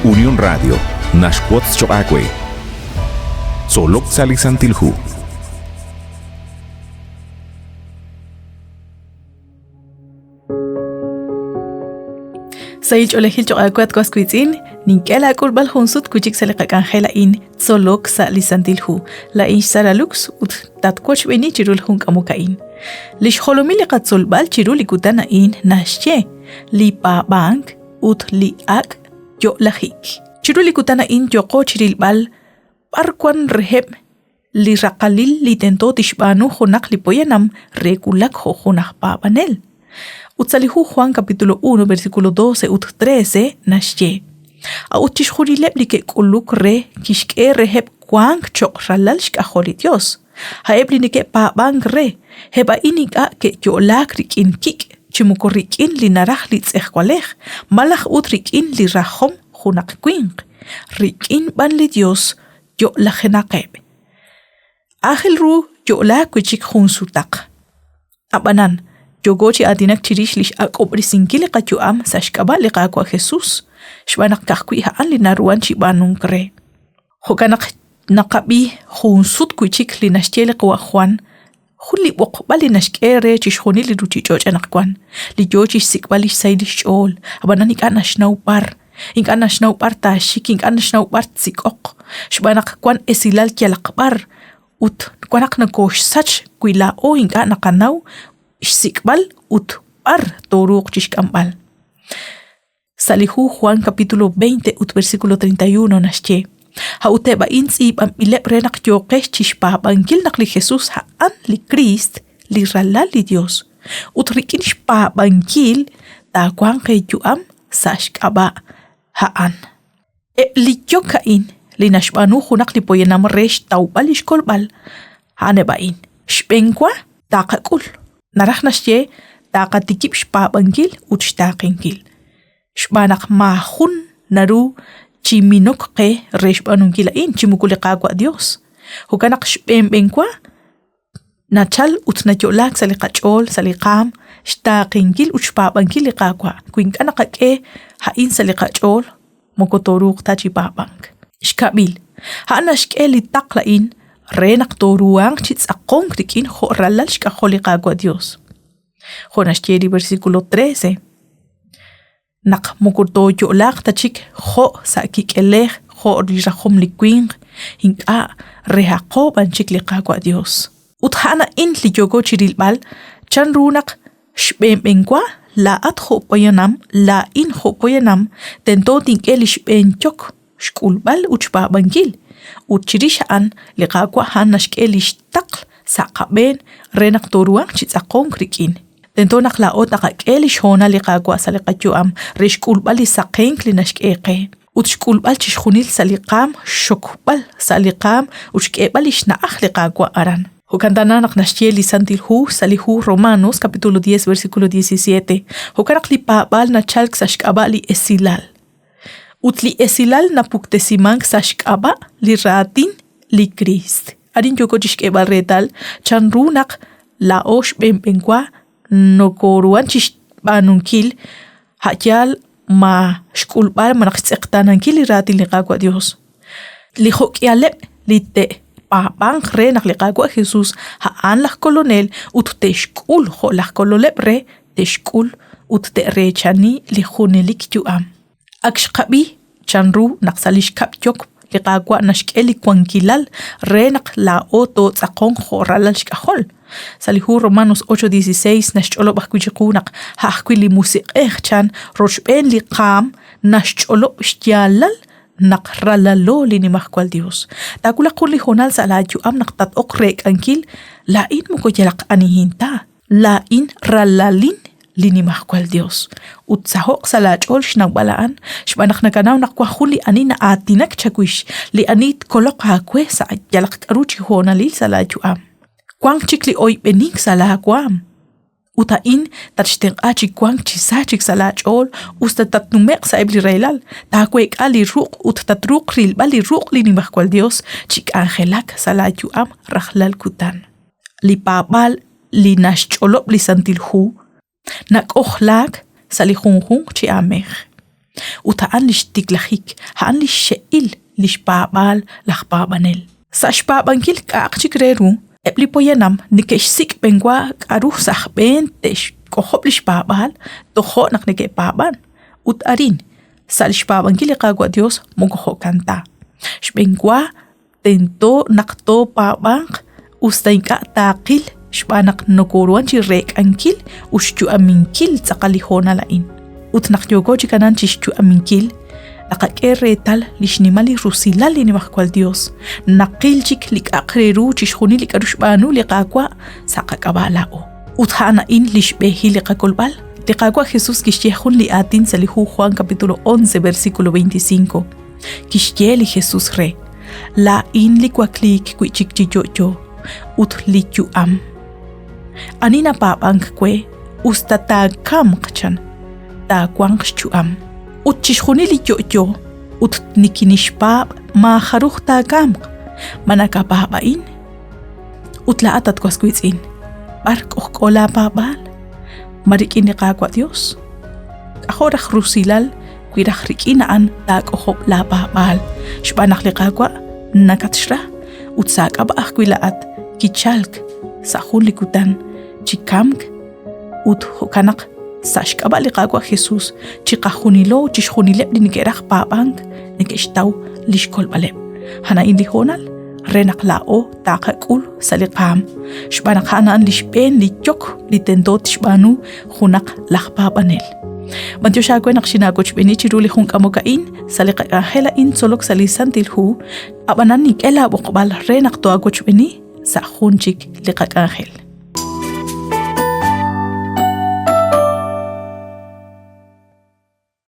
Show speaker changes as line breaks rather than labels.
Unión Radio, Nashquatz Choacue. Solok Salisantilhu.
Sayid olehil choakwat kwasquitzin, ninkela kulbal hunsut kuchik saliqak angela in Solok Salisantilhu. La in saralux ut tatquach beni chirul hunk amukain. Lish holomili katsolbal chirul ikutana in nashye. Li pa bank ut li ak yo lahik. Chirul ikutana in yoko chirilbal parkwan reheb. Li raqalil li tento tishbanu honak li poyanam rekulak ho honak papanel. Utsalihu Juan capítulo 1 versículo 12 ut 13 nashye. A utishhurileb li ke kuluk re kishke reheb kwang chok ralal shkaholi Dios. Haebli ni ke pa bang re heba inika ke yolak rikin kik chimuko rikin li narah li tsehkwalech malach ut rikin li rahom hunak kwing rikin ban li Dios yo la genakeb. Ángel ru yo la kuchik hunsutak. Abanan yogochi adinak chirishlish akobri sinkile qachuam sashkaba liqaqwa Jesús. Shbanak kahkui haan li naruan chibanun kre. Hokanak naqabi hunsut kuchik li nashtiele qwa Juan. Khuli boqbali nashkere chishkhuni li ruchichoch anakwan. Li yochi sikbali saydish chol. Abananik anashnaw par. Ink anashnaw par tashik ink anashnaw par tsikok. Shbanak kwan esilal kyalaqbar. Ut kwanak nakosh sach kuila o ink anakanaw. Sikbal ut par toruq chishkambal. Salihu Juan capítulo 20 ut versículo 31 nashche. Hauteba insib am ilep renak yokesh chishpa bangil nak li Jesús haan li Christ li ralal li Dios. Ut rikin shpa bangil ta kwang kay yuam sashkaba haan. Li yokain li nashbanu hunak li poyenam resh taubal ishkolbal. Hanebain. Shpenkwa takakul. Narach nashye takatikip shpa bangil ut shtakingil. Shbanak mahun naru chiminok ke reshbanun kilain chimukuliqagwa Dios. Hukanak shpembenkwa nachal ut nacholak salikachol salikam shtakingil ut shpa bangil liqagwa. Kuinkanak ke hain salikachol mokotoruk tachipabang. Shkabil. Haanashke li taklain renak toruang chits akong rikin ho ralal shkaholiqagwa Dios. Jonashtieri versículo 13. Nak mukurto yolak tachik ho sakik elej ho rirahom likwing hinka rehaqo banchik liqagwa Dios. Uthana in li yogo chirilbal chan runak shbembenkwa la at ho poyanam la in ho poyanam tento tinkel shbenchok shkulbal uchba bangil. Uchirishaan liqagwa han nashkelish taql saqaben renak toruang chitsaqong krikin. Tento naklaot nakakelish hona liqagwa saliqachuam rishkulbal isaqeng linashkeke. Utshkulbal chishkhunil saliqam shokbal saliqam ushkebal ishnaaq liqagwa aran. Hukandana naknashtieli santilhu salihu Romanos capítulo 10 versículo 17. Hukanak lipabal na chalk sashkaba li esilal. Utli esilal na puktesimang sashkaba li ratin li Christ. Adin yoko chishkebal retal chan runak laosh bembenkwa no koruan chishbanunkil hayal ma shkulbal manaqtseqtanankil li ratin liqagwa Dios. Li hokyalep li te papang re nakliqagwa Jesús haan lak kolonel ut teshkul ho lak kololep re teshkul ut te rechani li hunelik yuam. Akshqabi chanru naksalish kapchok liqagwa nashkeli kwankilal re nakla to tsaqong horalal shkahol. Salihu Romanos 8:16 nashcholo bakwichikunak haqwili musiqechan roshben liqam nashcholo shtialal naqralalo linimahkwal Dios. Takula quli honal salaju am naqtat oqrek ankil la in mukoyalaq anihinta la in ralalin linimahkwal Dios. Utsahok salajol shnagbalaan shbanak nakanaw naqwa khuli anina atinak chakwish li anit kolok hakwe sa yalaq karuchi honalil salaju am. Kwang chikli oy bening salakwam. Utain tatshten achi kwang chisachik salachol ustatat numek sa ibli railal takwek ali ruq utatruk ril bali ruq linimahkwal Dios chik angelak salaju am rahlal kutan. Li papal li nashcholop li santilhu nak ohlak salihunhung chi ameh. utaan lish tiklahik, haan lish sheil, lish babal, lach babanel. Sa shbabangil kaakchik reru, epli poyanam, nikeshsik bengwa karuh sahben tesh kohop lish babal, toho nak nike baban. Utarin, sa lish babangil kagwa Dios mugoho kanta. Shbengwa, tento nakto babang, ustain ka takil, shbanak nokoruan chirek angkil, ushchu aminkil sa kalihona lain. Utnak yogo chikanan chishchu aminkil, nakakretal lishnimali rusilali ni makwal Dios, nakilchik lik akreru chishuni lik arushbanu likakwa sa kakabalao. Uthana in lishbehi likakolbal, likakwa Jesus kishyehun li atin sa lihu Juan capítulo 11 versículo 25. Kishyeli Jesus re, la in likwaklik kwichik chiyoyo, ut likyu am. Anina papang kwe, ustatag kam kachan, takwang am. Ut chishuni likyo, ut nikinishpab ma haruh tagam, manakapabain. Ut laatat kwaskwitsin, bark okola babal, marikin nikakwa Dios. Ahorach rusilal, kwirach rikinaan tag ohop la babal, shbanak likakwa, nakatshra, ut sakaba akwilaat, kichalk, sa hulikutan, chikamk, ut hokanak, sash kabali kagwa Jesus chika hunilo chishunilep din kerah babang nekestaw lishkol balep hana indi honal renak lao takakul salikam shbanak hanan lishpen lichok litendot shbanu hunak lahbabanel Mantiyo siya nak sinagoch beni chiruli hung kamukain salika hela in solok salisan tilhu abanan nikela bokbal renak to agoch beni sa hunchik likak angel